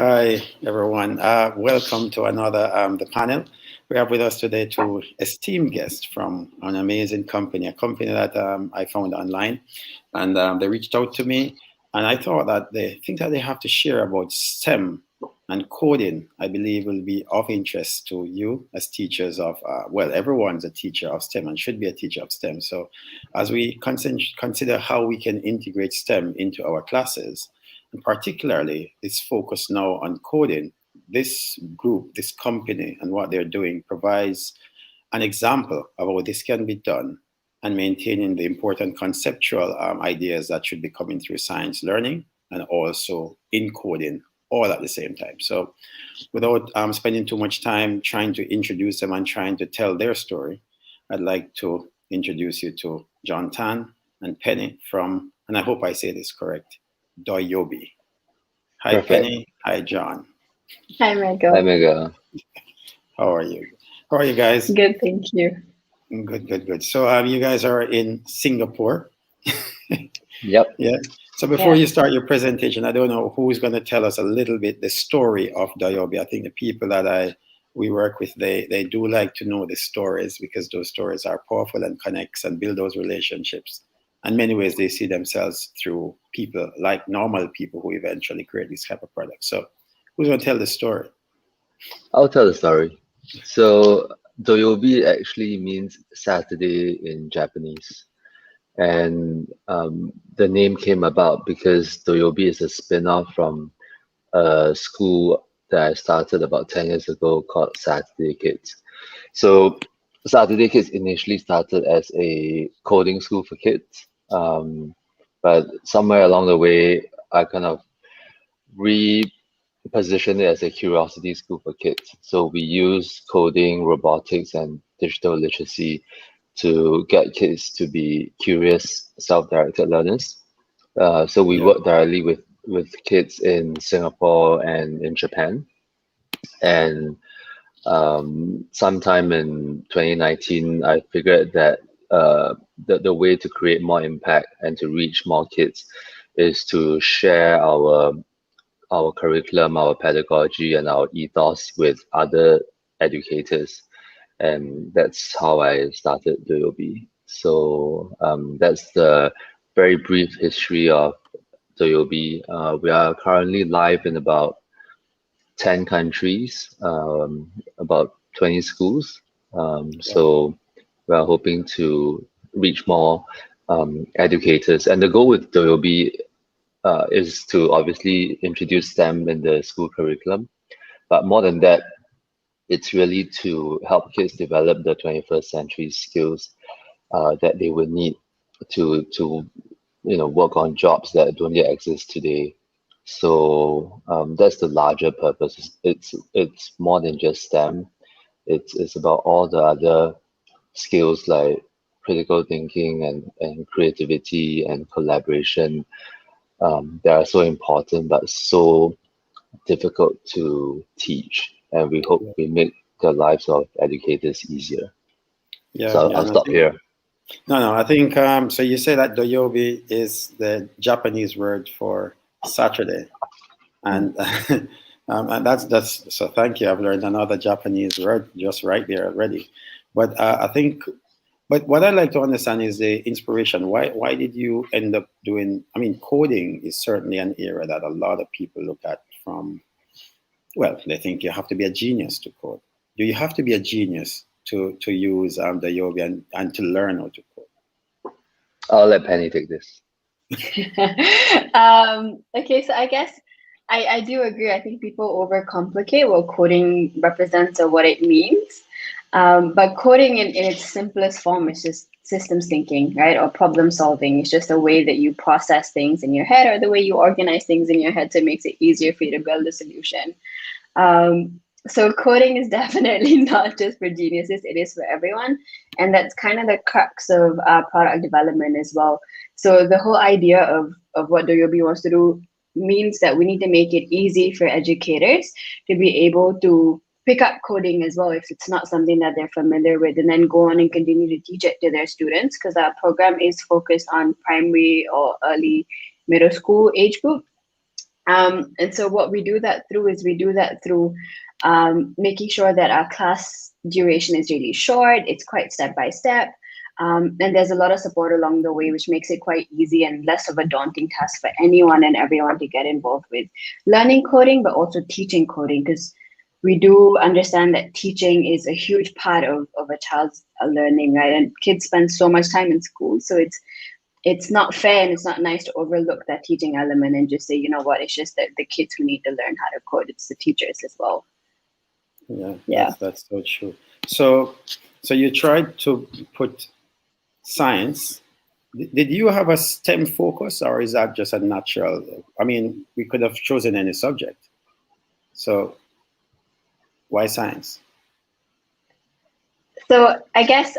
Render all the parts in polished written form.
Hi, everyone. Welcome to another the panel. We have with us today two esteemed guests from an amazing company, a company that I found online, and they reached out to me, and I thought that they think that they have to share about STEM and coding. I believe will be of interest to you as teachers of well, everyone's a teacher of STEM and should be a teacher of STEM. So, as we consider how we can integrate STEM into our classes and particularly this focus now on coding, this group, this company, and what they're doing provides an example of how this can be done and maintaining the important conceptual ideas that should be coming through science learning and also in coding all at the same time. So, without spending too much time trying to introduce them and trying to tell their story, I'd like to introduce you to John Tan and Penny from, and I hope I say this correct, Doyobi. Hi, Perfect. Penny. Hi, John. Hi, Hi, Michael. Mega. How are you? How are you guys? Good, thank you. Good, good, good. So, you guys are in Singapore. Yep. Yeah. So, before Yeah. you start your presentation, I don't know who's going to tell us a little bit the story of Doyobi. I think the people that we work with, they do like to know the stories because those stories are powerful and connects and build those relationships. In many ways, they see themselves through people like normal people who eventually create this type of product. So, who's going to tell the story? I'll tell the story. So, Doyobi actually means Saturday in Japanese. And the name came about because Doyobi is a spin-off from a school that I started about 10 years ago called Saturday Kids. So, Saturday Kids initially started as a coding school for kids. But somewhere along the way, I kind of reposition it as a curiosity school for kids. So we use coding, robotics, and digital literacy to get kids to be curious, self-directed learners. So we Yeah. work directly with kids in Singapore and in Japan. And sometime in 2019, I figured that the way to create more impact and to reach more kids is to share our curriculum, our pedagogy, and our ethos with other educators. And that's how I started Doyobi. So that's the very brief history of Doyobi. We are currently live in about 10 countries, about 20 schools. Wow. So we are hoping to reach more educators. And the goal with Doyobi is to obviously introduce STEM in the school curriculum. But more than that, it's really to help kids develop the 21st century skills that they will need to work on jobs that don't yet exist today. So that's the larger purpose. It's more than just STEM. It's about all the other skills like critical thinking and creativity and collaboration that are so important but so difficult to teach. And we hope Yeah. we make the lives of educators easier. Yeah. So Yeah. I'll And I stop think, here. no, no, I think, so you say that Doyobi is the Japanese word for Saturday. Mm. And that's so thank you. I've learned another Japanese word just right there already. But I think, but what I'd like to understand is the inspiration. Why did you end up doing? I mean, coding is certainly an area that a lot of people look at from. Well, they think you have to be a genius to code. Do you have to be a genius to use the Yobi and to learn how to code? I'll let Penny take this. Okay, so I guess I do agree. I think people overcomplicate what coding represents or what it means. But coding in its simplest form is just systems thinking, right? Or problem solving. It's just a way that you process things in your head or the way you organize things in your head, so it makes it easier for you to build a solution. So coding is definitely not just for geniuses, it is for everyone. And that's kind of the crux of product development as well. So the whole idea of what Doyobi wants to do means that we need to make it easy for educators to be able to pick up coding as well if it's not something that they're familiar with, and then go on and continue to teach it to their students, because our program is focused on primary or early middle school age group. And so what we do that through is we do that through making sure that our class duration is really short. It's quite step by step. And there's a lot of support along the way, which makes it quite easy and less of a daunting task for anyone and everyone to get involved with learning coding, but also teaching coding, because we do understand that teaching is a huge part of a child's learning, right? And kids spend so much time in school. So it's not fair and it's not nice to overlook that teaching element and just say, you know what, it's just that the kids who need to learn how to code, it's the teachers as well. Yeah. That's so true. So you tried to put science. Did you have a STEM focus, or is that just a natural? I mean, we could have chosen any subject. So why science? So I guess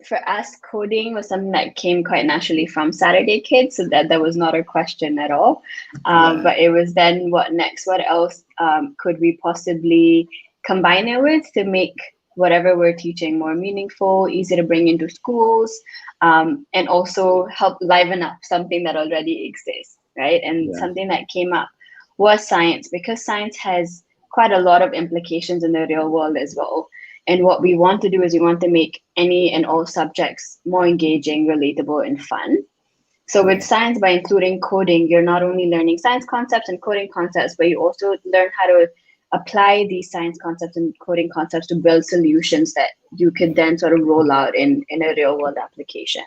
for us, coding was something that came quite naturally from Saturday Kids, so that there was not a question at all. But it was then what next? What else could we possibly combine it with to make whatever we're teaching more meaningful, easy to bring into schools, and also help liven up something that already exists, right? And something that came up was science, because science has quite a lot of implications in the real world as well. And what we want to do is we want to make any and all subjects more engaging, relatable, and fun. So with science, by including coding, you're not only learning science concepts and coding concepts, but you also learn how to apply these science concepts and coding concepts to build solutions that you could then sort of roll out in a real world application.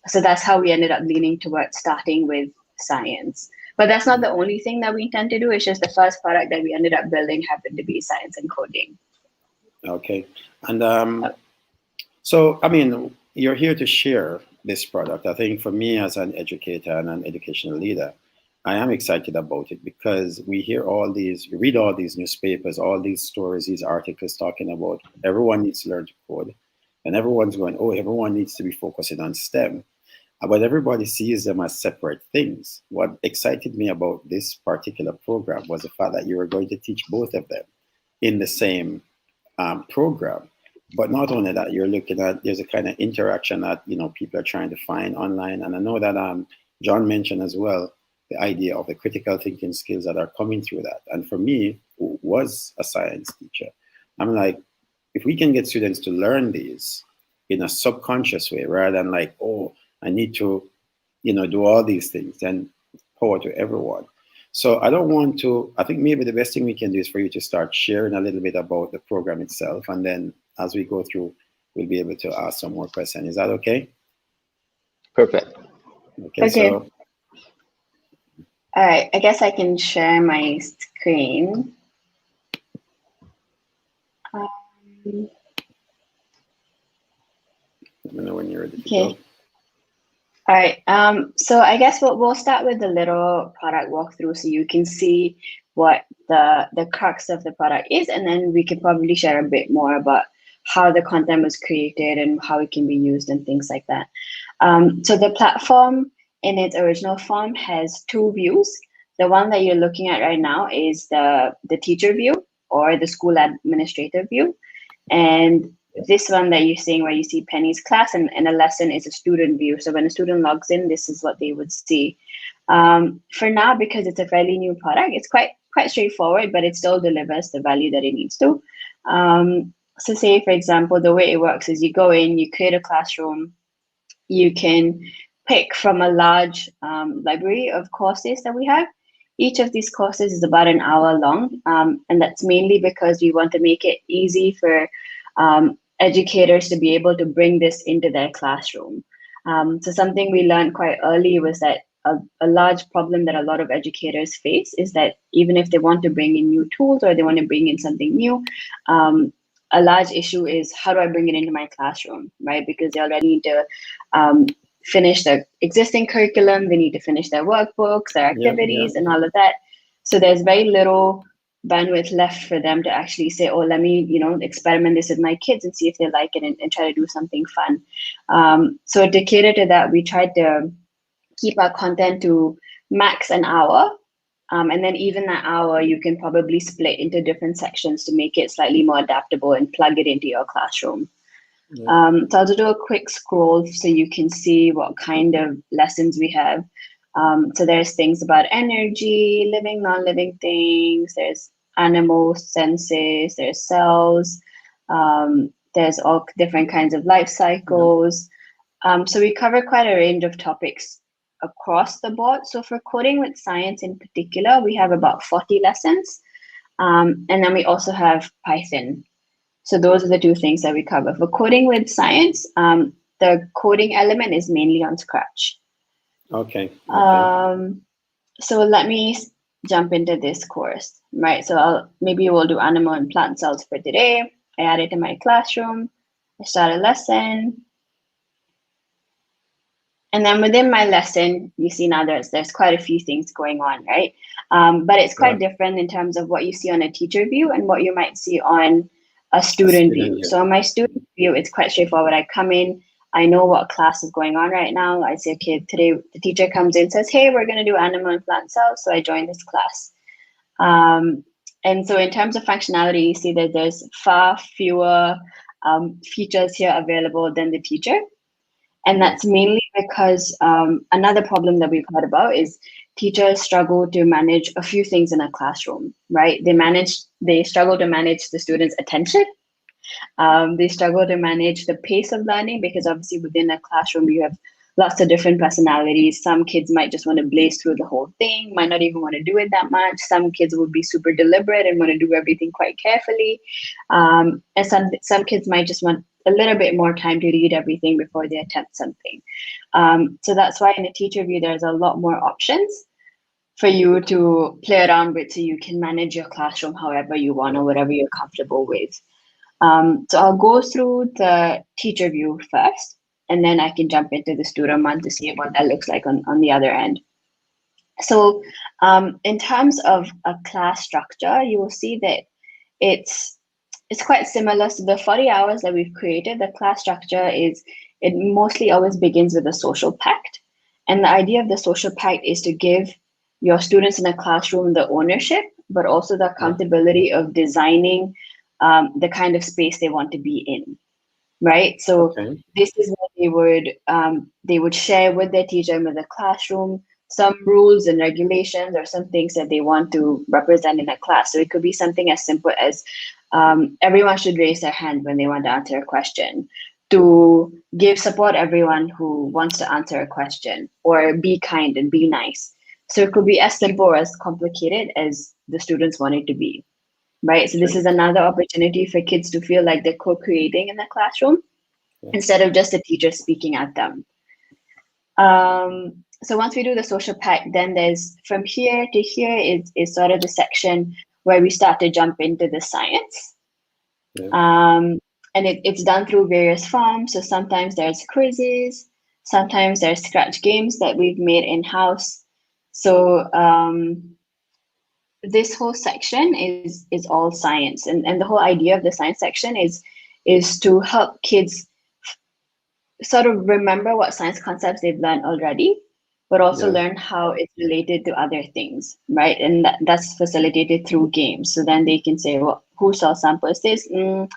So that's how we ended up leaning towards starting with science. But that's not the only thing that we intend to do. It's just the first product that we ended up building happened to be science and coding. Okay. And so, I mean, you're here to share this product. I think for me as an educator and an educational leader, I am excited about it because we read all these newspapers, all these stories, these articles talking about everyone needs to learn to code. And everyone's going, oh, everyone needs to be focusing on STEM. But everybody sees them as separate things. What excited me about this particular program was the fact that you were going to teach both of them in the same program. But not only that, you're looking at, there's a kind of interaction that, people are trying to find online. And I know that John mentioned as well, the idea of the critical thinking skills that are coming through that. And for me, who was a science teacher, I'm like, if we can get students to learn these in a subconscious way, rather than like, oh, I need to, do all these things, then power to everyone. So I think maybe the best thing we can do is for you to start sharing a little bit about the program itself. And then as we go through, we'll be able to ask some more questions. Is that okay? Perfect. Okay. So. All right, I guess I can share my screen. Let me know when you're ready to Okay. go. All right. So I guess we'll start with the little product walkthrough so you can see what the crux of the product is, and then we could probably share a bit more about how the content was created and how it can be used and things like that. So the platform in its original form has two views. The one that you're looking at right now is the teacher view or the school administrator view. And this one that you're seeing where you see Penny's class and a lesson is a student view. So when a student logs in, this is what they would see. For now, because it's a fairly new product, it's quite straightforward, but it still delivers the value that it needs to. So say, for example, the way it works is you go in, you create a classroom, you can pick from a large library of courses that we have. Each of these courses is about an hour long, and that's mainly because we want to make it easy for educators to be able to bring this into their classroom. So something we learned quite early was that a large problem that a lot of educators face is that even if they want to bring in new tools or they want to bring in something new, a large issue is how do I bring it into my classroom, right? Because they already need to finish their existing curriculum, they need to finish their workbooks, their activities, and all of that. So there's very little bandwidth left for them to actually say, oh, let me, experiment this with my kids and see if they like it and try to do something fun. So to cater to that, we tried to keep our content to max an hour. And then even that hour, you can probably split into different sections to make it slightly more adaptable and plug it into your classroom. So I'll do a quick scroll so you can see what kind of lessons we have. So there's things about energy, living, non-living things, there's animal senses, there's cells, there's all different kinds of life cycles. So we cover quite a range of topics across the board. So for coding with science in particular, we have about 40 lessons. And then we also have Python. So those are the two things that we cover. For coding with science, the coding element is mainly on Scratch. Okay. So let me jump into this course, right? So maybe we'll do animal and plant cells for today. I add it to my classroom. I start a lesson. And then within my lesson, you see now there's quite a few things going on, right? But it's quite different in terms of what you see on a teacher view and what you might see on a student view. So on my student view, it's quite straightforward. I come in, I know what class is going on right now. I say, okay, today the teacher comes in, says, hey, we're going to do animal and plant cells. So I join this class. And so in terms of functionality, you see that there's far fewer features here available than the teacher. And that's mainly because another problem that we've heard about is teachers struggle to manage a few things in a classroom, right? They struggle to manage the students' attention. They struggle to manage the pace of learning because obviously within a classroom, you have lots of different personalities. Some kids might just want to blaze through the whole thing, might not even want to do it that much. Some kids would be super deliberate and want to do everything quite carefully. And some kids might just want a little bit more time to read everything before they attempt something. So that's why in a teacher view, there's a lot more options for you to play around with so you can manage your classroom however you want or whatever you're comfortable with. So I'll go through the teacher view first, and then I can jump into the student one to see what that looks like on the other end. So in terms of a class structure, you will see that it's quite similar. So the 40 hours that we've created, the class structure it mostly always begins with a social pact. And the idea of the social pact is to give your students in a classroom the ownership, but also the accountability of designing the kind of space they want to be in, right? So this is what they would share with their teacher and with the classroom, some rules and regulations or some things that they want to represent in a class. So it could be something as simple as everyone should raise their hand when they want to answer a question, to give support everyone who wants to answer a question, or be kind and be nice. So it could be as simple or as complicated as the students want it to be, right? So this is another opportunity for kids to feel like they're co-creating in the classroom instead of just the teacher speaking at them. So once we do the social pact, then there's from here to here is sort of the section where we start to jump into the science. And it's done through various forms. So sometimes there's quizzes, sometimes there's scratch games that we've made in-house. So this whole section is all science. And the whole idea of the science section is to help kids sort of remember what science concepts they've learned already, but also learn how it's related to other things, right? And that's facilitated through games. So then they can say, well, whose cell sample is this? Maybe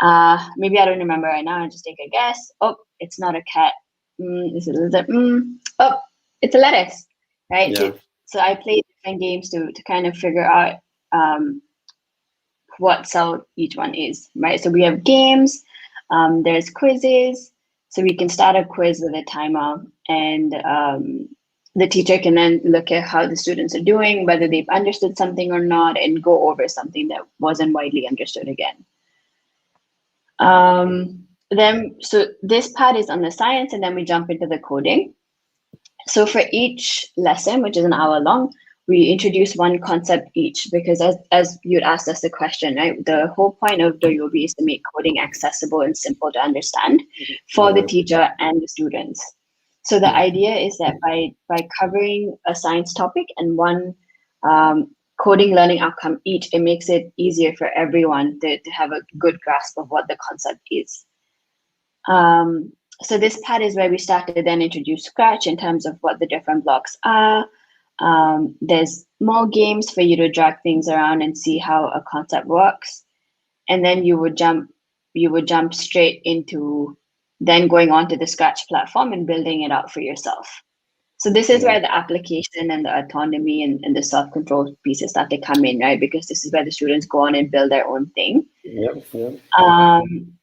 I don't remember right now. I just take a guess. Oh, it's not a cat. Is it a lizard? Oh, it's a lettuce, right? So I play different games to kind of figure out what cell each one is, right? So we have games, there's quizzes. So we can start a quiz with a timer, and the teacher can then look at how the students are doing, whether they've understood something or not, and go over something that wasn't widely understood again. So this part is on the science, and then we jump into the coding. So for each lesson, which is an hour long, we introduce one concept each, because as you'd asked us the question, right? The whole point of Doyobi is to make coding accessible and simple to understand for the teacher and the students. So the idea is that by covering a science topic and one coding learning outcome each, it makes it easier for everyone to have a good grasp of what the concept is. So this part is where we start to then introduce Scratch in terms of what the different blocks are. There's more games for you to drag things around and see how a concept works. And then you would jump straight into then going on to the Scratch platform and building it out for yourself. So this is where the application and the autonomy and the self-control pieces start to come in, right? Because this is where the students go on and build their own thing. Yep, yep.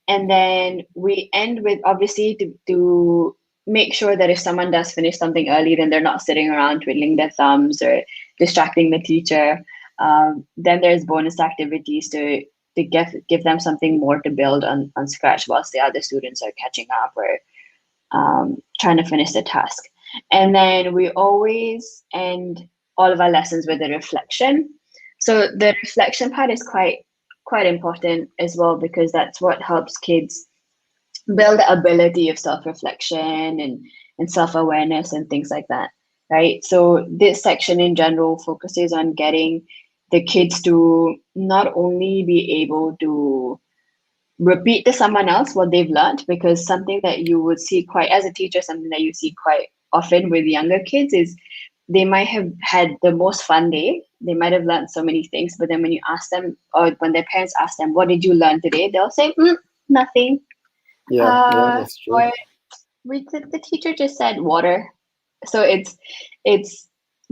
And then we end with, obviously, to make sure that if someone does finish something early, then they're not sitting around twiddling their thumbs or distracting the teacher. Then there's bonus activities to give them something more to build on scratch whilst the other students are catching up or trying to finish the task. And then we always end all of our lessons with a reflection. So the reflection part is quite important as well, because that's what helps kids build the ability of self-reflection and self-awareness and things like that, right? So this section in general focuses on getting the kids to not only be able to repeat to someone else what they've learned, because something that you would see quite as a teacher, something that you see quite often with younger kids is they might have had the most fun day. They might have learned so many things, but then when you ask them, or when their parents ask them, what did you learn today? They'll say, nothing. Yeah, that's true. Or the teacher just said water. So it's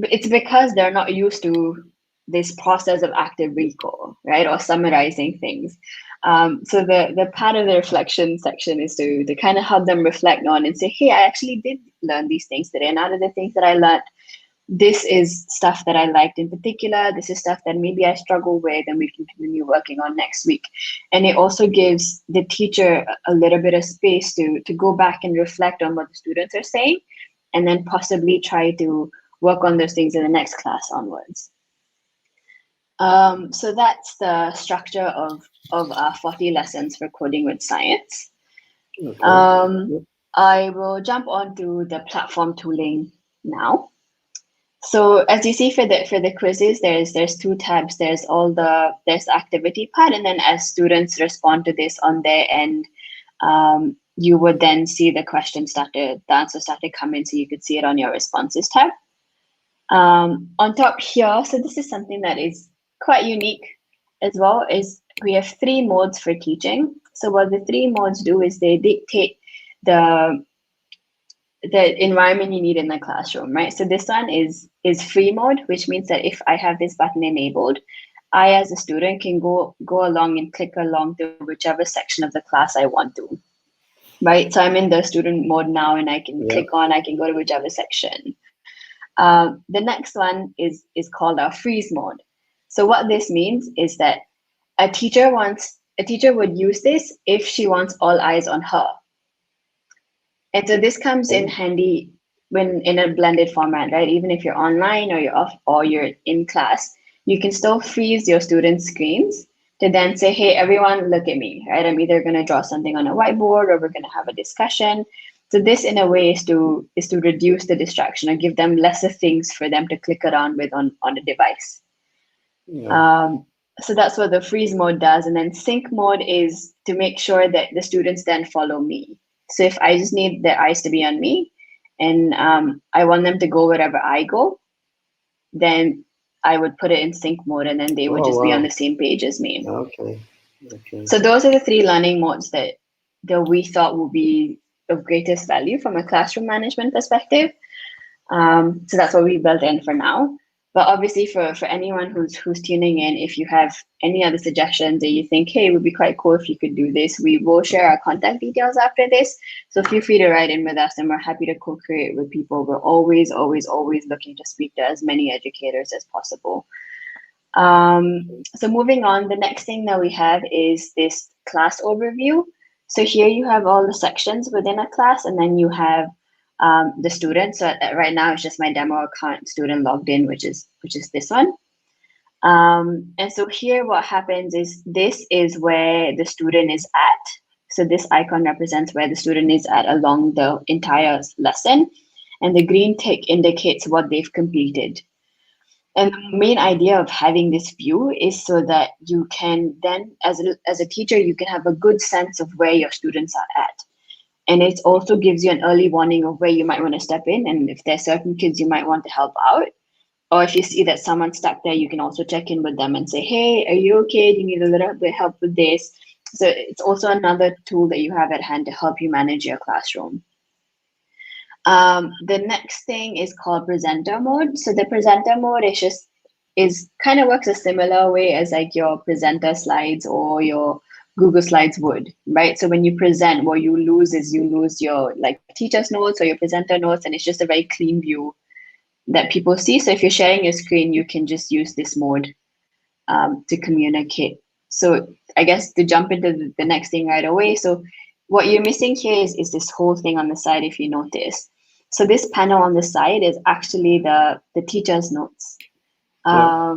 because they're not used to this process of active recall, right? Or summarizing things. So the part of the reflection section is to kind of help them reflect on and say, hey, I actually did learn these things today. And out of the things that I learned, this is stuff that I liked in particular. This is stuff that maybe I struggle with and we can continue working on next week. And it also gives the teacher a little bit of space to go back and reflect on what the students are saying, and then possibly try to work on those things in the next class onwards. So that's the structure of our 40 lessons for coding with science. Okay. I will jump on to the platform tooling now. So as you see for the quizzes, there's two tabs. There's the activity part, and then as students respond to this on their end, you would then see the answers start to come in, so you could see it on your responses tab. On top here, so this is something that is quite unique as well, is we have 3 modes for teaching. So what the 3 modes do is they dictate the environment you need in the classroom, right? So this one is free mode, which means that if I have this button enabled, I as a student can go along and click along to whichever section of the class I want to, right? So I'm in the student mode now, and I can click on, I can go to whichever section. The next one is called our freeze mode. So what this means is that a teacher would use this if she wants all eyes on her. And so this comes in handy when in a blended format, right? Even if you're online or you're off or you're in class, you can still freeze your students' screens to then say, hey, everyone, look at me, right? I'm either going to draw something on a whiteboard or we're going to have a discussion. So this, in a way, is to reduce the distraction or give them lesser things for them to click around with on the device. Yeah. So that's what the freeze mode does. And then sync mode is to make sure that the students then follow me. So if I just need their eyes to be on me and I want them to go wherever I go, then I would put it in sync mode, and then they would just be on the same page as me. Okay. So those are the 3 learning modes that we thought would be of greatest value from a classroom management perspective. So that's what we built in for now. But obviously for anyone who's tuning in, if you have any other suggestions or you think, hey, it would be quite cool if you could do this, we will share our contact details after this. So feel free to write in with us, and we're happy to co-create with people. We're always looking to speak to as many educators as possible. So moving on, the next thing that we have is this class overview. So here you have all the sections within a class, and then you have the student. So right now it's just my demo account student logged in, which is this one. And so here what happens is this is where the student is at. So this icon represents where the student is at along the entire lesson, and the green tick indicates what they've completed. And the main idea of having this view is so that you can then, as a teacher, you can have a good sense of where your students are at. And it also gives you an early warning of where you might want to step in, and if there's certain kids you might want to help out. Or if you see that someone's stuck there, you can also check in with them and say, hey, are you okay? Do you need a little bit of help with this? So it's also another tool that you have at hand to help you manage your classroom. The next thing is called presenter mode. So the presenter mode is kind of works a similar way as like your presenter slides or your Google Slides would, right? So when you present, what you lose is you lose your like teacher's notes or your presenter notes, and it's just a very clean view that people see. So if you're sharing your screen, you can just use this mode to communicate. So I guess to jump into the next thing right away. So what you're missing here is this whole thing on the side, if you notice. So this panel on the side is actually the teacher's notes. Yeah.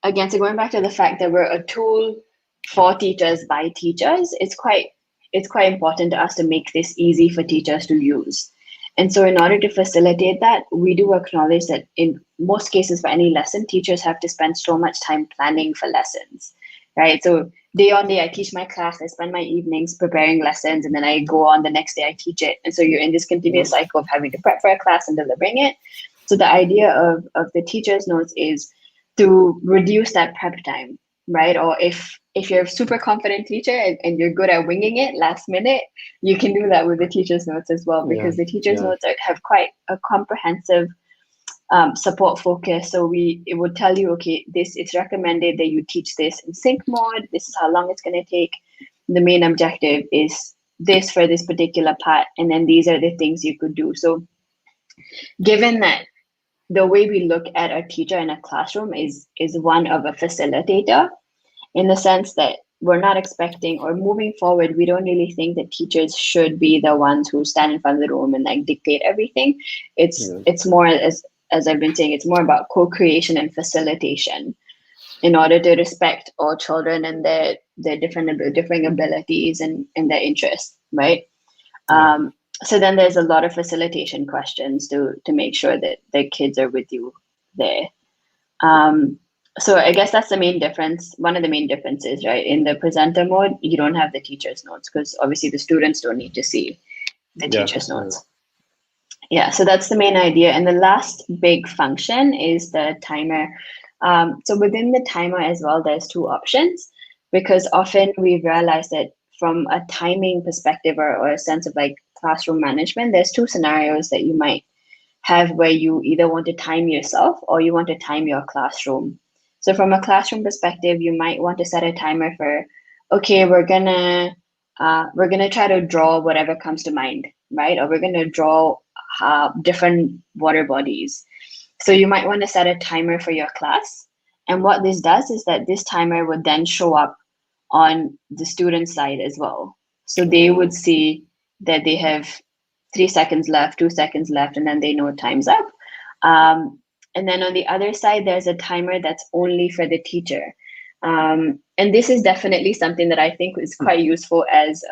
Again, so going back to the fact that we're a tool for teachers by teachers, it's quite important to us to make this easy for teachers to use. And so in order to facilitate that, we do acknowledge that in most cases for any lesson, teachers have to spend so much time planning for lessons, right? So day on day, I teach my class, I spend my evenings preparing lessons, and then I go on the next day, I teach it. And so you're in this continuous cycle of having to prep for a class and delivering it. So the idea of the teacher's notes is to reduce that prep time, right? Or if you're a super confident teacher and you're good at winging it last minute, you can do that with the teacher's notes as well, because the teacher's notes have quite a comprehensive support focus. So it would tell you, okay, it's recommended that you teach this in sync mode. This is how long it's going to take. The main objective is this for this particular part, and then these are the things you could do. So given that the way we look at a teacher in a classroom is one of a facilitator, in the sense that we're not expecting, or moving forward, we don't really think that teachers should be the ones who stand in front of the room and like dictate everything. It's more, as I've been saying, it's more about co-creation and facilitation in order to respect all children and their different abilities and their interests, right? So then there's a lot of facilitation questions to make sure that the kids are with you there. So I guess that's the main difference. One of the main differences, right? In the presenter mode, you don't have the teacher's notes because obviously the students don't need to see the teacher's notes. Yeah, so that's the main idea. And the last big function is the timer. So within the timer as well, there's two options, because often we realize that from a timing perspective or a sense of like classroom management, there's two scenarios that you might have where you either want to time yourself or you want to time your classroom. So from a classroom perspective, you might want to set a timer for, okay, we're gonna try to draw whatever comes to mind, right? Or we're gonna draw different water bodies. So you might want to set a timer for your class. And what this does is that this timer would then show up on the student side as well. So they would see that they have 3 seconds left, 2 seconds left, and then they know time's up. And then on the other side, there's a timer that's only for the teacher. And this is definitely something that I think is quite useful as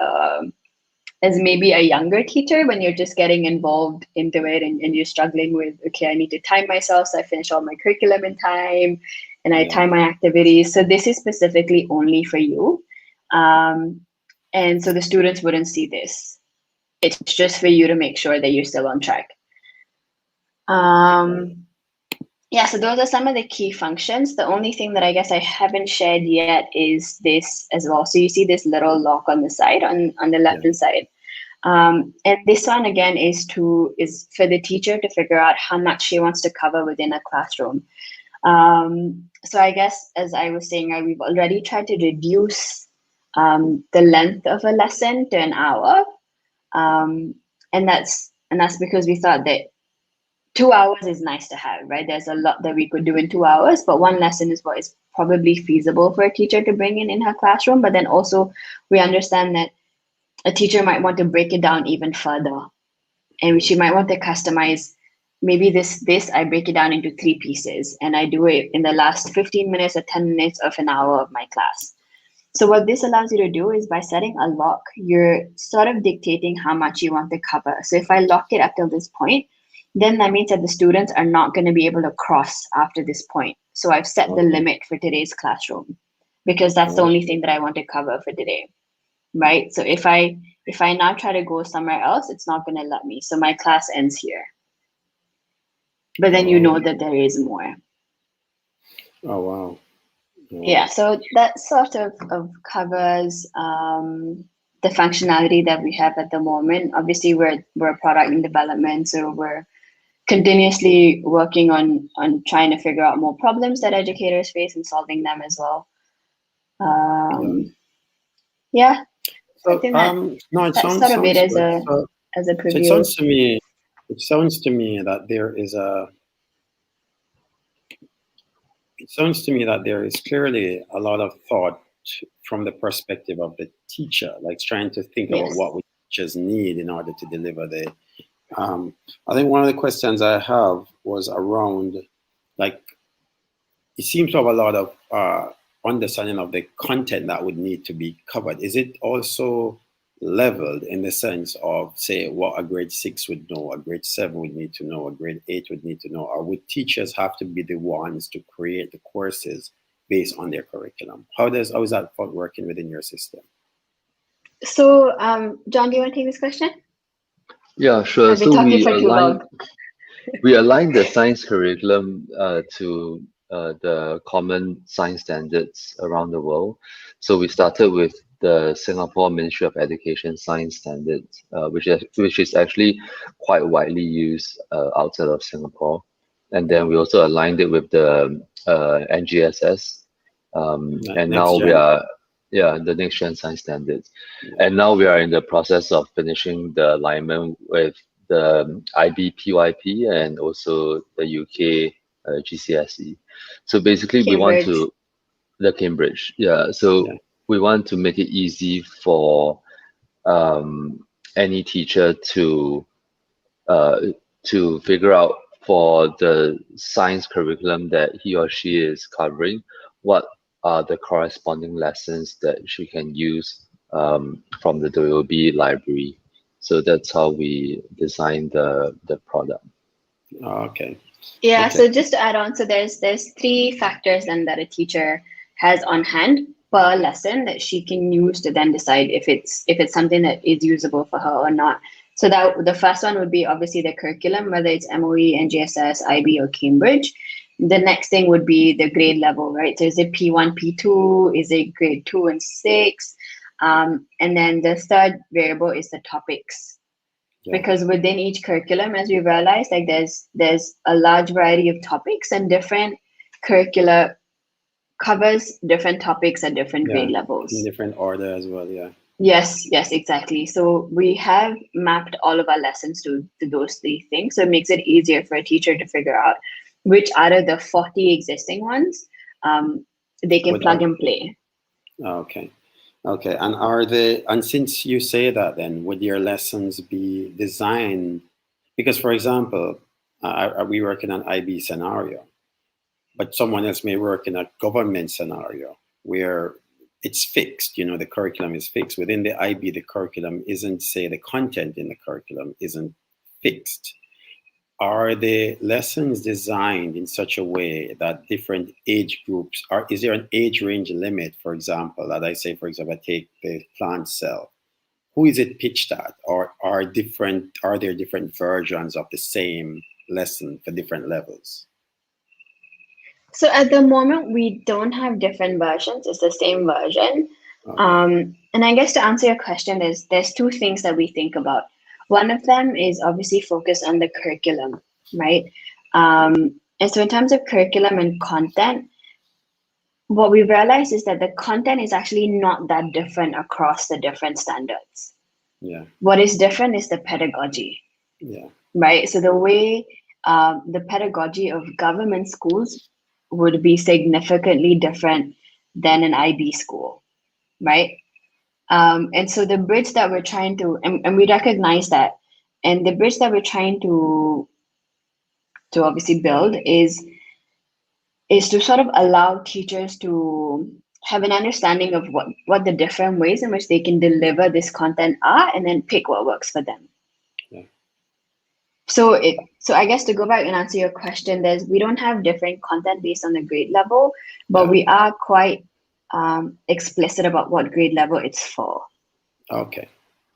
maybe a younger teacher when you're just getting involved into it and you're struggling with, okay, I need to time myself so I finish all my curriculum in time and I time my activities. So this is specifically only for you. And so the students wouldn't see this. It's just for you to make sure that you're still on track. Yeah, so those are some of the key functions. The only thing that I guess I haven't shared yet is this as well. So you see this little lock on the side, on the left-hand side. And this one again is for the teacher to figure out how much she wants to cover within a classroom. So I guess, as I was saying, we've already tried to reduce the length of a lesson to an hour. And that's because we thought that 2 hours is nice to have, right? There's a lot that we could do in 2 hours, but one lesson is what is probably feasible for a teacher to bring in her classroom. But then also we understand that a teacher might want to break it down even further, and she might want to customize. Maybe this I break it down into 3 pieces, and I do it in the last 15 minutes or 10 minutes of an hour of my class. So what this allows you to do is by setting a lock, you're sort of dictating how much you want to cover. So if I lock it up till this point, then that means that the students are not going to be able to cross after this point. So I've set the limit for today's classroom because that's the only thing that I want to cover for today, right? So if I now try to go somewhere else, it's not going to let me. So my class ends here. But then you know that there is more. Oh, wow. Yeah, so that sort of covers the functionality that we have at the moment. Obviously, we're a product in development, so we're continuously working on trying to figure out more problems that educators face and solving them as well. Yeah, I So think that no, it that's sounds sort of it sounds good. So, as a so preview. it sounds to me that there is clearly a lot of thought from the perspective of the teacher, like trying to think about Yes. what we teachers need in order to deliver the. I think one of the questions I have was around, like, it seems to have a lot of understanding of the content that would need to be covered. Is it also leveled in the sense of, say, what a grade 6 would know, a grade 7 would need to know, a grade 8 would need to know, or would teachers have to be the ones to create the courses based on their curriculum? How is that working within your system? So, John, do you want to take this question? Yeah, sure. I've been So talking for too long. we align the science curriculum to the common science standards around the world. So we started with the Singapore Ministry of Education Science Standards, which is actually quite widely used outside of Singapore. And then we also aligned it with the NGSS, and now we are the next gen science standards. And now we are in the process of finishing the alignment with the IB PYP and also the UK GCSE. So basically, we want Cambridge. the Cambridge, So we want to make it easy for any teacher to figure out for the science curriculum that he or she is covering, what are the corresponding lessons that she can use from the Doyobi library. So that's how we design the product. Okay. Yeah, Okay. so just to add on, so there's 3 factors then that a teacher has on hand per lesson that she can use to then decide if it's something that is usable for her or not. So that the first one would be obviously the curriculum, whether it's MOE, NGSS, IB, or Cambridge. The next thing would be the grade level, right? So is it P1, P2? Is it grade 2 and 6? And then the third variable is the topics. Because within each curriculum, as we realized, like there's a large variety of topics, and different curricula covers different topics at different grade levels. In different order as well, yeah. Yes, exactly. So we have mapped all of our lessons to those 3 things. So it makes it easier for a teacher to figure out which out of the 40 existing ones they can plug and play. Okay. And since you say that, then would your lessons be designed? Because, for example, we work in an IB scenario, but someone else may work in a government scenario where it's fixed. The curriculum is fixed. Within the IB, the curriculum isn't, say, the content in the curriculum isn't fixed. Are the lessons designed in such a way that different age groups is there an age range limit, for example, that I say, for example, I take the plant cell, who is it pitched at? Or are there different versions of the same lesson for different levels? So at the moment, we don't have different versions. It's the same version. Okay. And I guess to answer your question, there's 2 things that we think about. One of them is obviously focus on the curriculum, right? And so in terms of curriculum and content, what we realized is that the content is actually not that different across the different standards. Yeah. What is different is the pedagogy. Yeah. Right. So the way the pedagogy of government schools would be significantly different than an IB school, right? And so the bridge that we're trying to, and we recognize that, and the bridge that we're trying to obviously build is to sort of allow teachers to have an understanding of what the different ways in which they can deliver this content are, and then pick what works for them. Yeah. So I guess to go back and answer your question, we don't have different content based on the grade level, but we are quite explicit about what grade level it's for. Okay.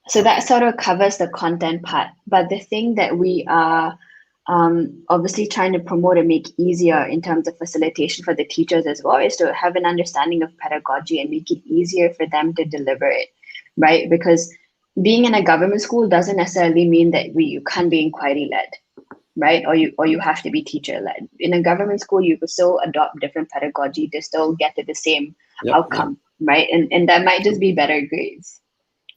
So that sort of covers the content part. But the thing that we are obviously trying to promote and make easier in terms of facilitation for the teachers as well is to have an understanding of pedagogy and make it easier for them to deliver it. right? Because being in a government school doesn't necessarily mean that you can't be inquiry led, right? Or you have to be teacher led. In a government school, you could still adopt different pedagogy to still get to the same Yep. outcome, right? And that might just be better grades.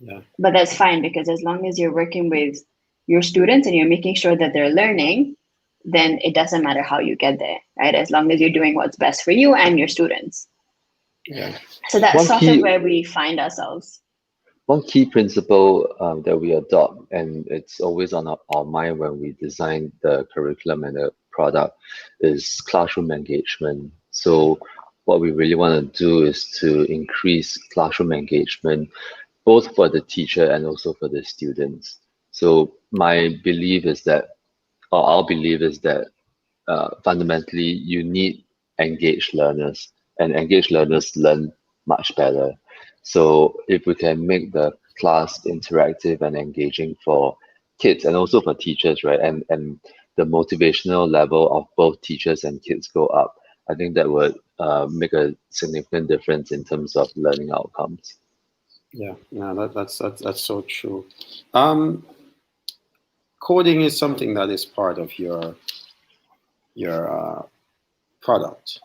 Yeah. But that's fine, because as long as you're working with your students and you're making sure that they're learning, then it doesn't matter how you get there, right? As long as you're doing what's best for you and your students. Yeah. So that's One sort key of where we find ourselves. One key principle that we adopt, and it's always on our mind when we design the curriculum and the product, is classroom engagement. So what we really want to do is to increase classroom engagement, both for the teacher and also for the students. So my belief is that, or our belief is that fundamentally you need engaged learners, and engaged learners learn much better. So if we can make the class interactive and engaging for kids and also for teachers, right, and the motivational level of both teachers and kids go up, I think that would make a significant difference in terms of learning outcomes. Yeah. That's so true. Coding is something that is part of your product.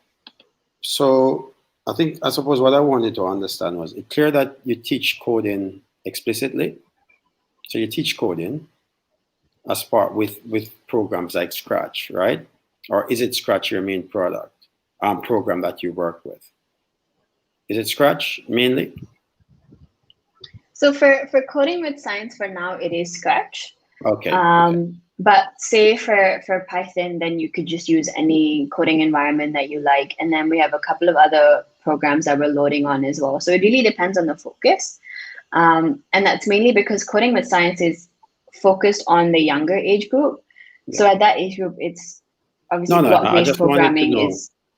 So I suppose what I wanted to understand was it clear that you teach coding explicitly. So you teach coding as part with programs like Scratch, right? Or is it Scratch your main product program that you work with? Is it Scratch mainly? So for coding with science, for now, it is Scratch. Okay. But say for Python, then you could just use any coding environment that you like. And then we have a couple of other programs that we're loading on as well. So it really depends on the focus. And that's mainly because coding with science is focused on the younger age group. Yeah. So at that age group, it's obviously No. I block-based just wanted to programming know.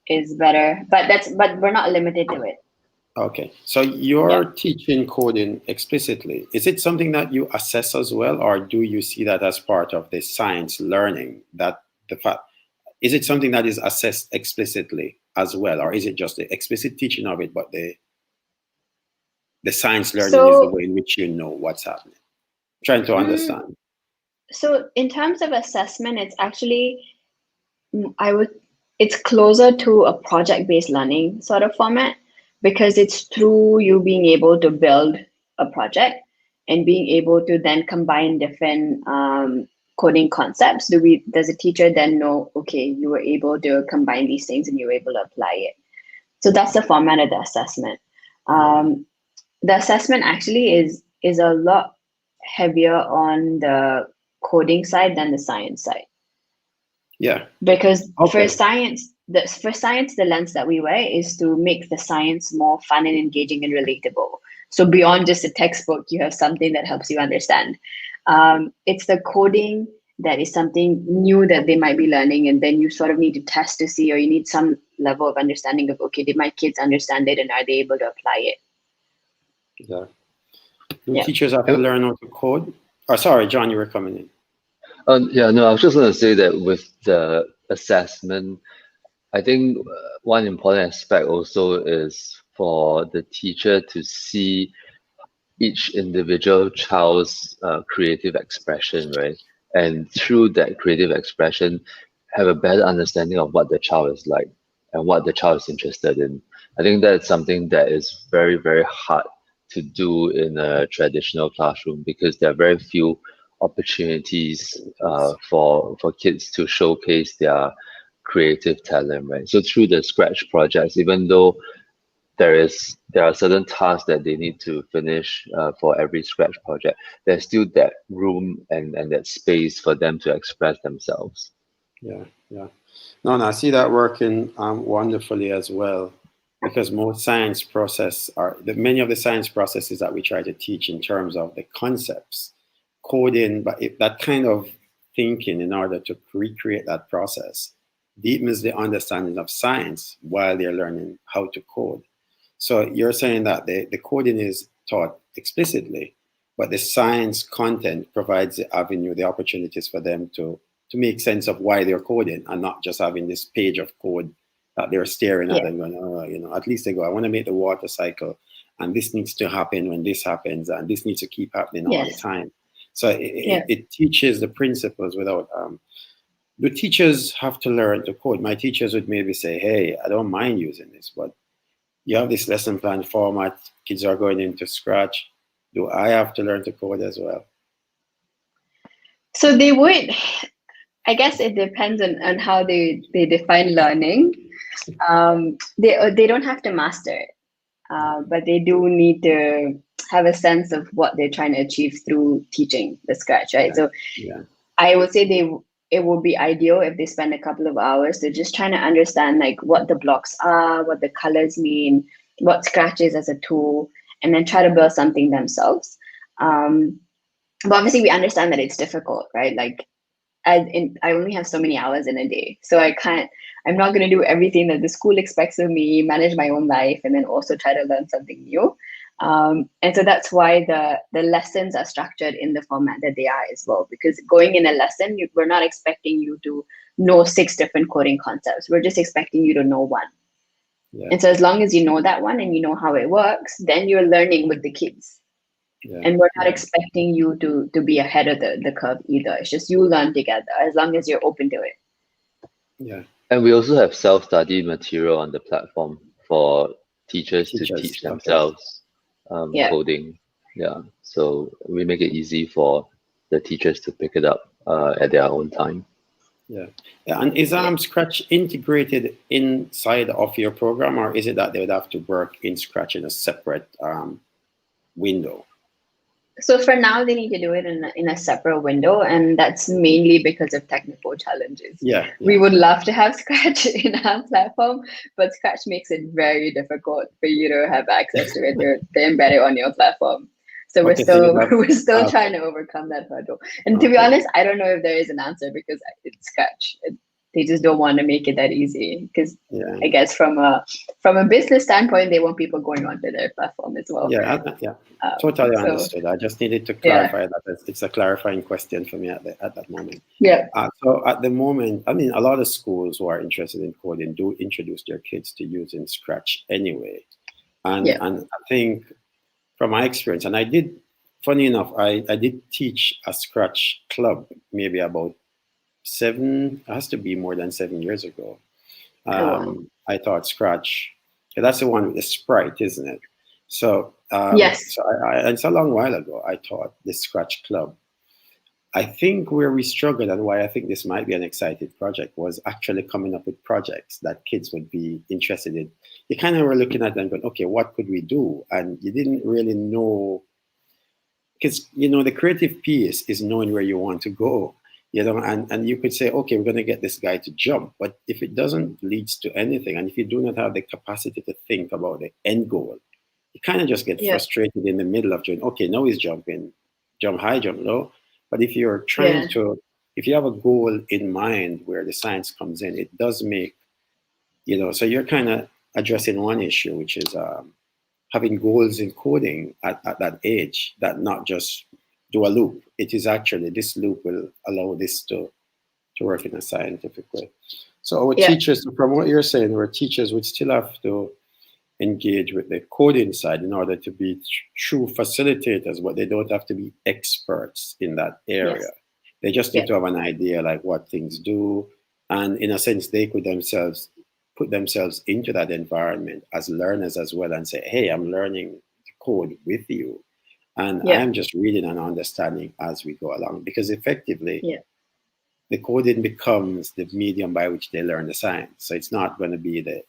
is better. But we're not limited to it. Okay. So you're teaching coding explicitly. Is it something that you assess as well, or do you see that as part of the science learning? That the fact is it something that is assessed explicitly as well, or is it just the explicit teaching of it, but the science learning is the So way in which you know what's happening? Trying to mm, understand. so in terms of assessment, it's actually I would it's closer to a project-based learning sort of format, because it's through you being able to build a project and being able to then combine different coding concepts. Does a teacher then know, okay, you were able to combine these things and you were able to apply it? So that's the format of the assessment. Yeah. The assessment actually is a lot heavier on the coding side than the science side, Yeah. because Okay. for science the lens that we wear is to make the science more fun and engaging and relatable. So beyond just a textbook, you have something that helps you understand. It's the coding that is something new that they might be learning, and then you sort of need to test to see, or you need some level of understanding of, okay, did my kids understand it and are they able to apply it? Yeah. Do Yeah. teachers have to learn how to code? Oh, sorry, John, you were coming in. Yeah, no, I was just going to say that with the assessment, I think one important aspect also is for the teacher to see each individual child's creative expression, right? And through that creative expression, have a better understanding of what the child is like and what the child is interested in. I think that's something that is very, very hard to do in a traditional classroom, because there are very few opportunities for kids to showcase their creative talent, right? So through the Scratch projects, even though there are certain tasks that they need to finish for every Scratch project, there's still that room and that space for them to express themselves. Yeah. No, I see that working wonderfully as well, because most science process many of the science processes that we try to teach in terms of the concepts, coding, but that kind of thinking in order to recreate that process deepens the understanding of science while they're learning how to code. So you're saying that the coding is taught explicitly, but the science content provides the avenue, the opportunities for them to make sense of why they're coding, and not just having this page of code that they're staring at Yeah. and going, oh, at least they go, I want to make the water cycle and this needs to happen when this happens, and this needs to keep happening all the Yes. time. So Yeah. it teaches the principles without. The teachers have to learn to code. My teachers would maybe say, "Hey, I don't mind using this, but you have this lesson plan format. Kids are going into Scratch. Do I have to learn to code as well?" So they would, I guess it depends on how they define learning. They don't have to master it, but they do need to have a sense of what they're trying to achieve through teaching the Scratch, right? Yeah. So Yeah. I would say it would be ideal if they spend a couple of hours to just trying to understand like what the blocks are, what the colors mean, what Scratch is as a tool, and then try to build something themselves. But obviously, we understand that it's difficult, right? Like, I only have so many hours in a day, so I can't. I'm not going to do everything that the school expects of me, manage my own life, and then also try to learn something new. And so that's why the lessons are structured in the format that they are as well. Because going in a lesson, we're not expecting you to know 6 different coding concepts. We're just expecting you to know one. Yeah. And so as long as you know that one and you know how it works, then you're learning with the kids. Yeah. And we're not Yeah. expecting you to be ahead of the curve either. It's just you learn together as long as you're open to it. Yeah. And we also have self-study material on the platform for teachers to Teachers. teach Okay. themselves Yeah. coding. Yeah, so we make it easy for the teachers to pick it up at their own time. Yeah. Yeah. And is Scratch integrated inside of your program, or is it that they would have to work in Scratch in a separate window? So for now, they need to do it in a separate window, and that's mainly because of technical challenges. Yeah. We Yeah. would love to have Scratch in our platform, but Scratch makes it very difficult for you to have access to it to embed it on your platform. So we're Okay. So you still have. we're still Okay. trying to overcome that hurdle. And to be Okay. honest, I don't know if there is an answer because it's Scratch. They just don't want to make it that easy because Yeah. I guess from a business standpoint, they want people going onto their platform as well. Yeah. Yeah. Totally So understood. I just needed to yeah. clarify that. It's a clarifying question for me at that moment. Yeah. So at the moment, I mean, a lot of schools who are interested in coding do introduce their kids to using Scratch anyway. And Yeah. I think from my experience, and I did, funny enough, I did teach a Scratch club maybe about it has to be more than 7 years ago. Oh, wow. I taught Scratch. Yeah, that's the one with the sprite, isn't it? So, Yes. it's a long while ago. I taught the Scratch Club. I think where we struggled and why I think this might be an exciting project was actually coming up with projects that kids would be interested in. You kind of were looking at them going, okay, what could we do? And you didn't really know, because, the creative piece is knowing where you want to go. And you could say, okay, we're going to get this guy to jump. But if it doesn't lead to anything, and if you do not have the capacity to think about the end goal, you kind of just get Yeah. frustrated in the middle of doing, okay, now he's jumping, jump high, jump low. But if you're Yeah. if you have a goal in mind where the science comes in, it does make, so you're kind of addressing one issue, which is having goals in coding at that age, that not just do a loop. It is actually, this loop will allow this to work in a scientific way. So our Yeah. teachers, from what you're saying, our teachers would still have to engage with the coding side in order to be true facilitators, but they don't have to be experts in that area. Yes. They just Yeah. need to have an idea like what things do. And in a sense, they could themselves put themselves into that environment as learners as well and say, hey, I'm learning to code with you. And Yeah. I'm just reading and understanding as we go along. Because effectively, Yeah. the coding becomes the medium by which they learn the science. So it's not going to be the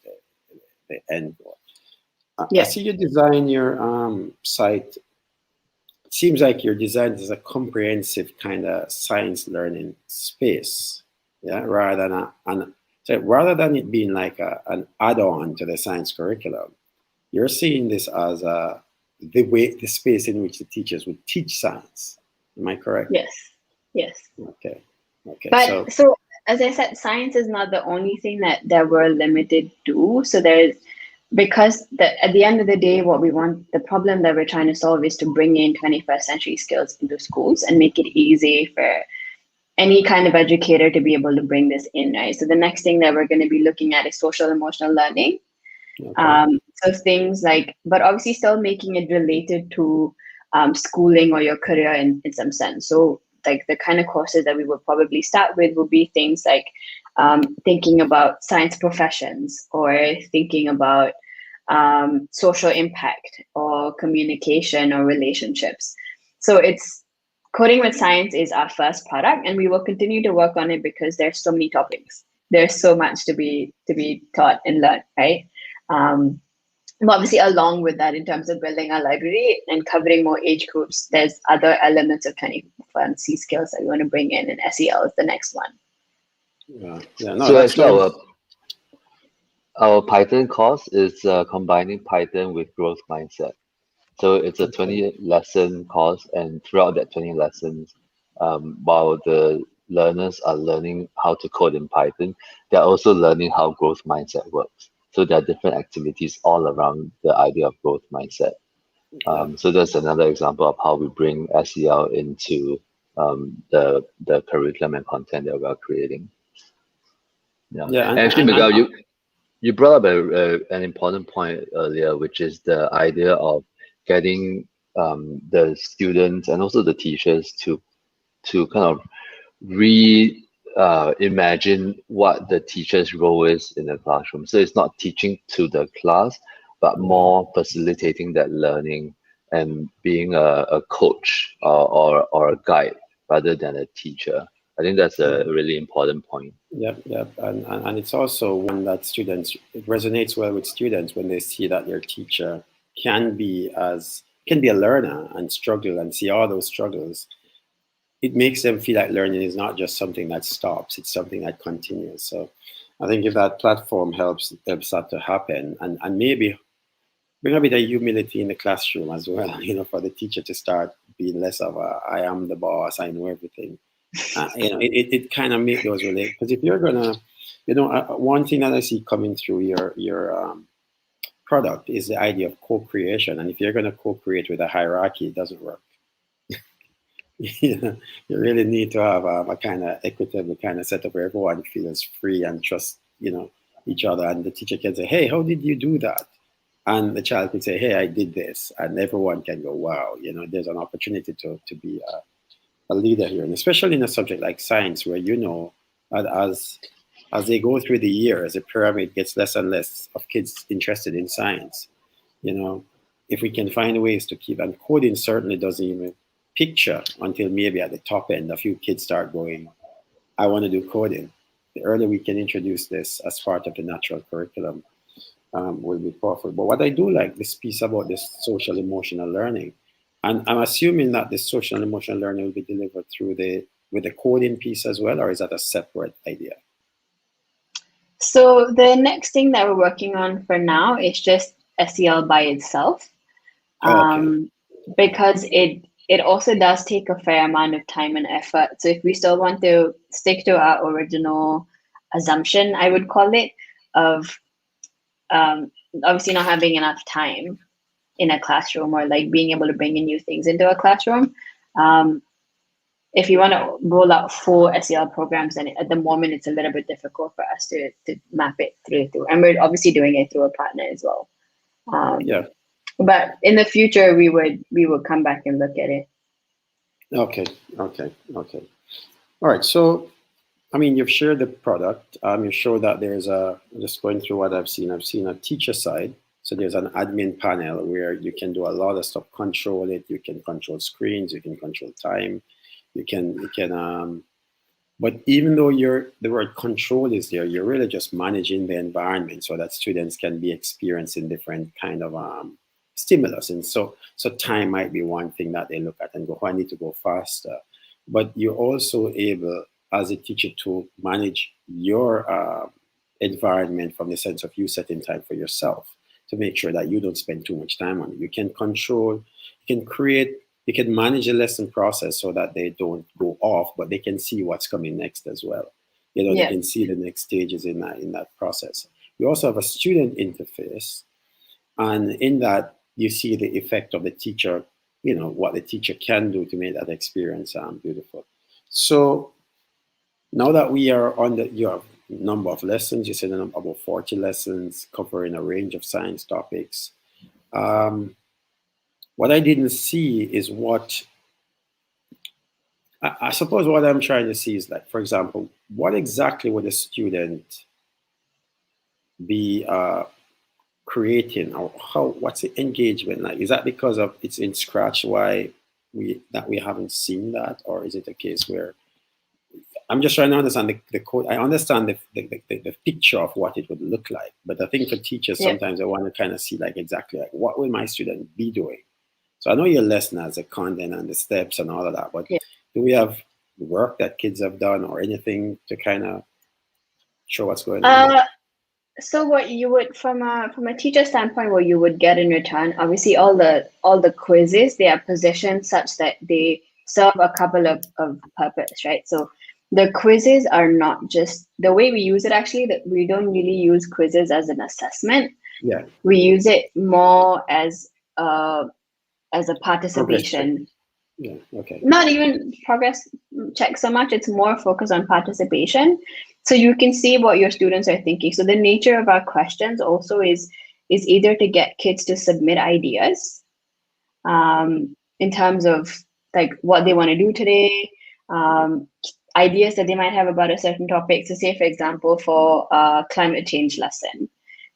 end goal. I Yeah. see you design your site. It seems like your design is a comprehensive kind of science learning space, yeah. Rather than it being like an add-on to the science curriculum, you're seeing this as the space in which the teachers would teach science. Am I correct? Yes. Yes. Okay. Okay. So But so as I said, science is not the only thing that we're limited to. So there's because at the end of the day, what we want, the problem that we're trying to solve is to bring in 21st century skills into schools and make it easy for any kind of educator to be able to bring this in, right? So the next thing that we're going to be looking at is social emotional learning. Okay. So things like, but obviously still making it related to schooling or your career in some sense. So like the kind of courses that we would probably start with would be things like thinking about science professions or thinking about social impact or communication or relationships. So it's coding with science is our first product, and we will continue to work on it because there's so many topics. There's so much to be taught and learned, right? Um, but obviously, along with that, in terms of building our library and covering more age groups, there's other elements of 21C skills that we want to bring in, and SEL is the next one. Yeah. Yeah. No, So that's actually, good. our Python course is combining Python with growth mindset. So it's a Okay. 20 lesson course, and throughout that 20 lessons, while the learners are learning how to code in Python, they're also learning how growth mindset works. So there are different activities all around the idea of growth mindset. Yeah. So that's another example of how we bring SEL into the curriculum and content that we're creating. Yeah, Yeah. and actually, Miguel, you brought up an important point earlier, which is the idea of getting the students and also the teachers to kind of imagine what the teacher's role is in the classroom. So it's not teaching to the class, but Yeah. more facilitating that learning and being a coach or a guide rather than a teacher. I think that's a Yeah. really important point. Yep, yep. And it's also one that students, it resonates well with students when they see that their teacher can be a learner and struggle and see all those struggles. It makes them feel like learning is not just something that stops, it's something that continues. So I think if that platform helps that to happen, and maybe bring a bit of humility in the classroom as well, for the teacher to start being less of a I am the boss, I know everything. It kind of make those relate, because if you're gonna, one thing that I see coming through your product is the idea of co-creation, and if you're gonna co-create with a hierarchy, it doesn't work. You really need to have a kind of equitable kind of setup where everyone feels free and trust, each other, and the teacher can say, "Hey, how did you do that?" And the child could say, "Hey, I did this," and everyone can go, "Wow!" There's an opportunity to be a leader here, and especially in a subject like science, where that as they go through the years, the pyramid gets less and less of kids interested in science. You know, if we can find ways to keep, and coding certainly doesn't even picture until maybe at the top end, a few kids start going, "I want to do coding." The earlier we can introduce this as part of the natural curriculum, will be powerful. But what I do like this piece about this social emotional learning, and I'm assuming that the social emotional learning will be delivered through with the coding piece as well, or is that a separate idea? So the next thing that we're working on for now is just SEL by itself, Okay. um, because it also does take a fair amount of time and effort. So if we still want to stick to our original assumption, I would call it, of um, obviously not having enough time in a classroom or like being able to bring in new things into a classroom. Um, if you want to roll out full SEL programs, then at the moment it's a little bit difficult for us to map it through. And we're obviously doing it through a partner as well. Yeah. But in the future, we would come back and look at it. Okay. Okay. Okay. All right. So, I mean, you've shared the product. You show that there's just going through what I've seen. I've seen a teacher side. So there's an admin panel where you can do a lot of stuff, control it. You can control screens. You can control time. You can. But even though the word control is there, you're really just managing the environment so that students can be experiencing different kind of stimulus. And so time might be one thing that they look at and go, "Oh, I need to go faster." But you're also able, as a teacher, to manage your environment from the sense of you setting time for yourself to make sure that you don't spend too much time on it. You can control, you can create, you can manage the lesson process so that they don't go off, but they can see what's coming next as well. They Yeah. can see the next stages in that process. You also have a student interface, and in that you see the effect of the teacher. What the teacher can do to make that experience beautiful. So now that we are on the, number of lessons. You said about 40 lessons covering a range of science topics. What I didn't see is what I suppose what I'm trying to see is like, for example, what exactly would a student be creating, or what's the engagement like? Is that because of it's in Scratch why we haven't seen that, or is it a case where I'm just trying to understand the code? I understand the picture of what it would look like, but I think for teachers sometimes they want to kind of see like exactly like what will my student be doing. So I know your lesson has the content and the steps and all of that, but do we have work that kids have done or anything to kind of show what's going on? So what you would, from a teacher standpoint, what you would get in return, obviously all the quizzes, they are positioned such that they serve a couple of purpose, right? So the quizzes are not just the way we use it, actually, that we don't really use quizzes as an assessment. Yeah. We use it more as a participation. Yeah, okay. Not even progress check so much, it's more focused on participation. So you can see what your students are thinking. So the nature of our questions also is either to get kids to submit ideas in terms of like what they want to do today, ideas that they might have about a certain topic. So say, for example, for a climate change lesson,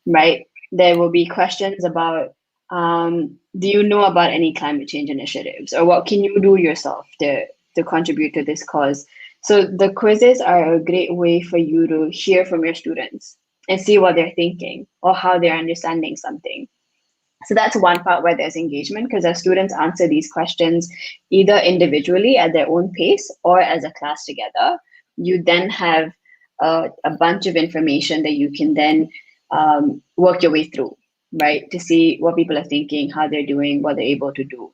right? There will be questions about, do you know about any climate change initiatives, or what can you do yourself to contribute to this cause? So the quizzes are a great way for you to hear from your students and see what they're thinking or how they're understanding something. So that's one part where there's engagement, because our students answer these questions either individually at their own pace or as a class together. You then have a bunch of information that you can then work your way through, right? To see what people are thinking, how they're doing, what they're able to do.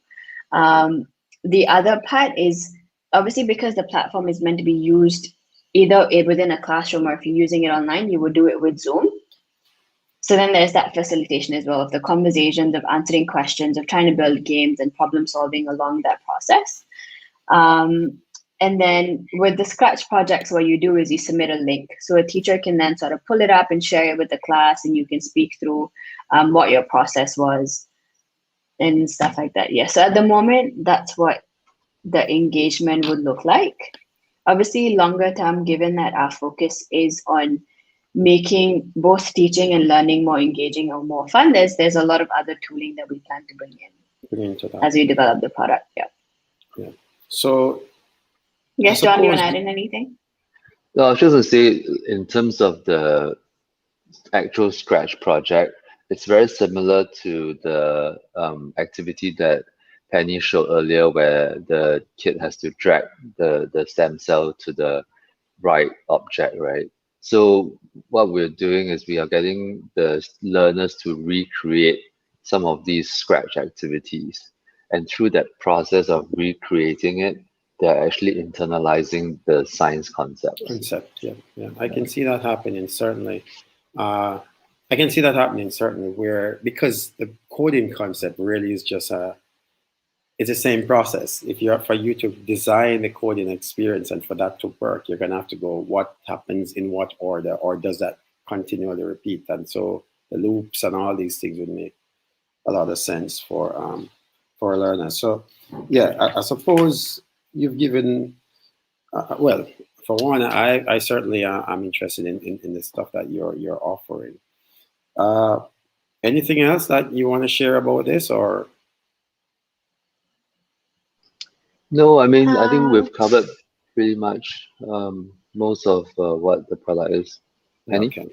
The other part is obviously because the platform is meant to be used either within a classroom, or if you're using it online, you would do it with Zoom. So then there's that facilitation as well of the conversations, of answering questions, of trying to build games and problem solving along that process. And then with the Scratch projects, what you do is you submit a link. So a teacher can then sort of pull it up and share it with the class, and you can speak through what your process was and stuff like that. Yeah, so at the moment, that's what the engagement would look like. Obviously, longer term, given that our focus is on making both teaching and learning more engaging or more fun, there's a lot of other tooling that we plan to bring in as we develop the product. Yeah. So yes, John, do you want to add in anything? No, I was just going to say, in terms of the actual Scratch project, it's very similar to the activity that Penny showed earlier, where the kid has to drag the stem cell to the right object, right? So what we're doing is we are getting the learners to recreate some of these Scratch activities. And through that process of recreating it, they're actually internalizing the science concepts. Yeah. I can see that happening, certainly. I can see that happening, certainly, where, because the coding concept really is just it's the same process. For you to design the coding experience and for that to work, you're gonna have to go what happens in what order, or does that continually repeat? And so the loops and all these things would make a lot of sense for a learner. So yeah, I suppose you've given well, for one, I certainly am interested in the stuff that you're offering. Anything else that you want to share about this, or? No, I mean, I think we've covered pretty much most of what the product is. Penny? Okay.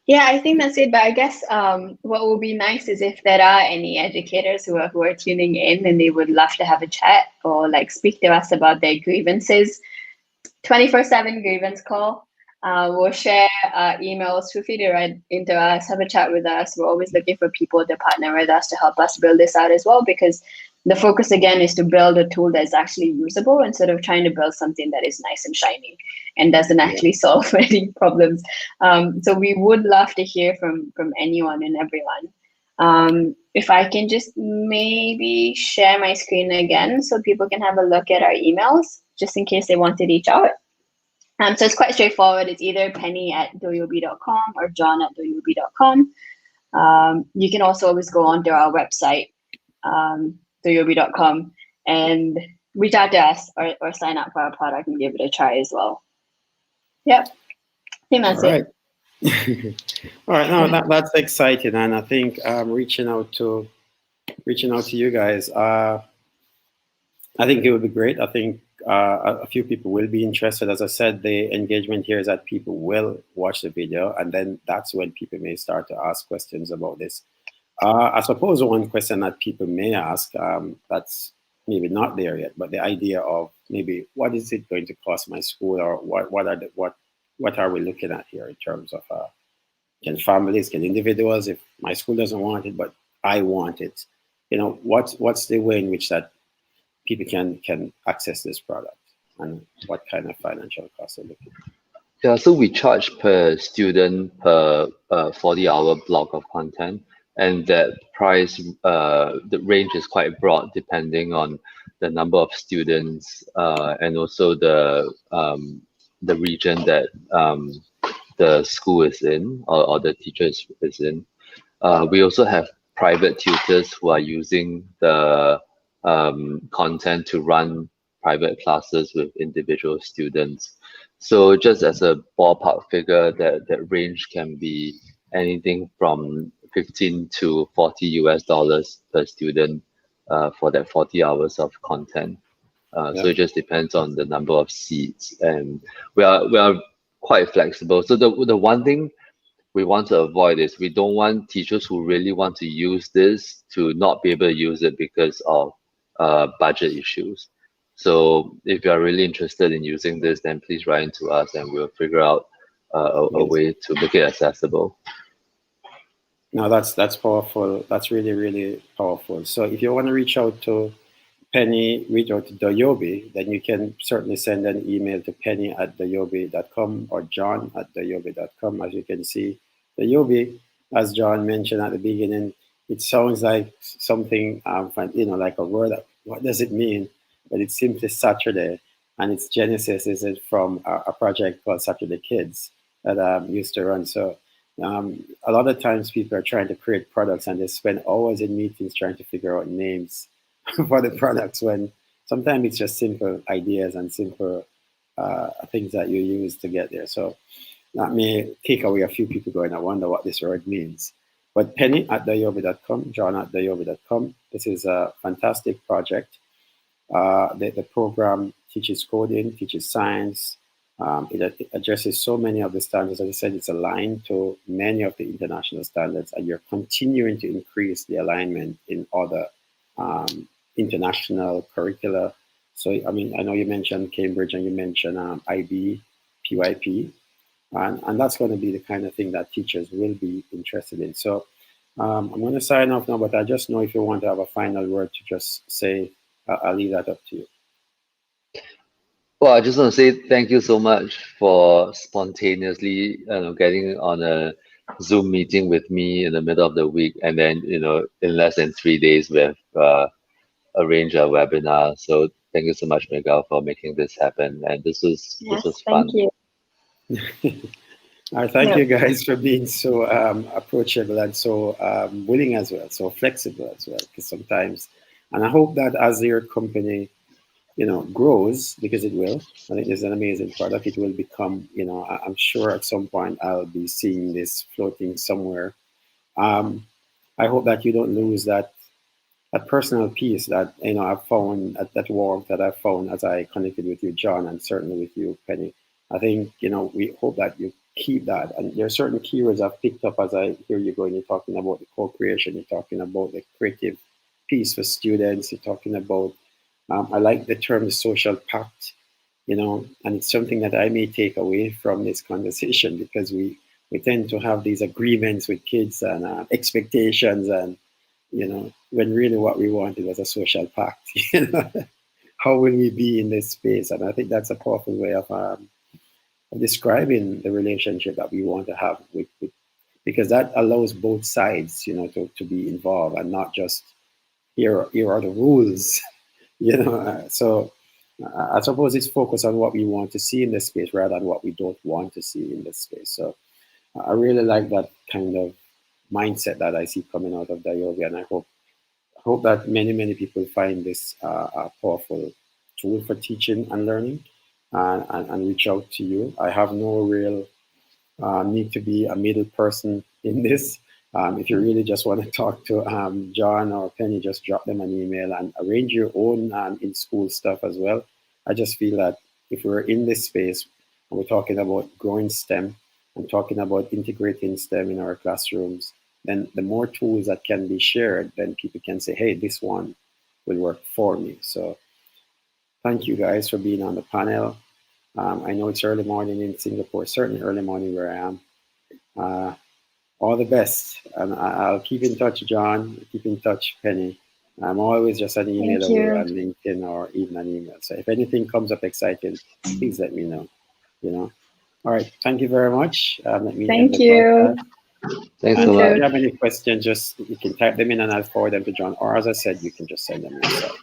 Yeah, I think that's it. But I guess what would be nice is if there are any educators who are tuning in and they would love to have a chat or like speak to us about their grievances. 24/7 grievance call. We'll share emails. Feel free to write into us, have a chat with us. We're always looking for people to partner with us to help us build this out as well, because the focus again is to build a tool that's actually usable instead of trying to build something that is nice and shiny and doesn't actually solve any problems. So we would love to hear from anyone and everyone. If I can just maybe share my screen again so people can have a look at our emails, just in case they want to reach out. So it's quite straightforward. It's either penny@doyobi.com or john@doyobi.com. You can also always go onto our website, doyobi.com, and reach out to us or sign up for our product and give it a try as well. Yep. I think that's All right. it. All right. No, that's exciting, and I think reaching out to you guys. I think it would be great. I think a few people will be interested. As I said, the engagement here is that people will watch the video, and then that's when people may start to ask questions about this. I suppose one question that people may ask, that's maybe not there yet, but the idea of maybe what is it going to cost my school, or what are we looking at here in terms of can families, can individuals, if my school doesn't want it, but I want it, what's the way in which that people can access this product, and what kind of financial costs are looking at? Yeah, so we charge per student per 40-hour block of content, and that price, the range is quite broad depending on the number of students and also the region that the school is in, or the teacher is in. We also have private tutors who are using the content to run private classes with individual students. So just as a ballpark figure, that range can be anything from 15 to 40 US dollars per student for that 40 hours of content. So it just depends on the number of seats, and we are quite flexible. So the one thing we want to avoid is we don't want teachers who really want to use this to not be able to use it because of budget issues. So if you are really interested in using this, then please write into us and we'll figure out a way to make it accessible. No, that's powerful. That's really, really powerful. So if you want to reach out to Penny, reach out to Doyobi, then you can certainly send an email to penny@doyobi.com or john@doyobi.com. As you can see, Doyobi, as John mentioned at the beginning, it sounds like something, like a word. What does it mean? But it's simply Saturday, and its genesis is from a project called Saturday Kids that used to run. So a lot of times people are trying to create products and they spend hours in meetings trying to figure out names for the products, when sometimes it's just simple ideas and simple things that you use to get there. So that may take away a few people going, I wonder what this word means. But penny@doyobi.com, john@doyobi.com. This is a fantastic project. The program teaches coding, teaches science. It addresses so many of the standards. As I said, it's aligned to many of the international standards, and you're continuing to increase the alignment in other international curricula. So, I mean, I know you mentioned Cambridge and you mentioned IB, PYP, and that's going to be the kind of thing that teachers will be interested in. So I'm going to sign off now, but I just know if you want to have a final word to just say, I'll leave that up to you. Well, I just want to say thank you so much for spontaneously getting on a Zoom meeting with me in the middle of the week, and then in less than 3 days we have arranged a webinar. So thank you so much, Miguel, for making this happen, and this was fun. Thank you. Thank you guys for being so approachable and so willing as well, so flexible as well. Because sometimes, and I hope that as your company, grows, because it will. I think it's an amazing product. It will become, I'm sure at some point I'll be seeing this floating somewhere. I hope that you don't lose that personal piece that I've found, that warmth that I found as I connected with you, John, and certainly with you, Penny. I think we hope that you keep that. And there are certain keywords I've picked up as I hear you going. You're talking about the co-creation. You're talking about the creative piece for students. You're talking about I like the term the social pact, and it's something that I may take away from this conversation, because we tend to have these agreements with kids and expectations, and when really what we wanted was a social pact. How will we be in this space? And I think that's a powerful way of describing the relationship that we want to have with because that allows both sides, to be involved, and not just here are the rules. So I suppose it's focused on what we want to see in this space rather than what we don't want to see in this space. So I really like that kind of mindset that I see coming out of Doyobi, and I hope that many people find this a powerful tool for teaching and learning, and reach out to you. I have no real need to be a middle person in this. If you really just want to talk to John or Penny, just drop them an email and arrange your own in-school stuff as well. I just feel that if we're in this space and we're talking about growing STEM and talking about integrating STEM in our classrooms, then the more tools that can be shared, then people can say, hey, this one will work for me. So thank you guys for being on the panel. I know it's early morning in Singapore, certainly early morning where I am. All the best. And I'll keep in touch, John, keep in touch, Penny. I'm always just an email Thank away you. on LinkedIn or even an email. So if anything comes up exciting, please let me know. You know. All right. Thank you very much. Let me end Thank the you. broadcast. Thanks a And You if lot. too. you have any questions, just you can type them in and I'll forward them to John. Or as I said, you can just send them yourself.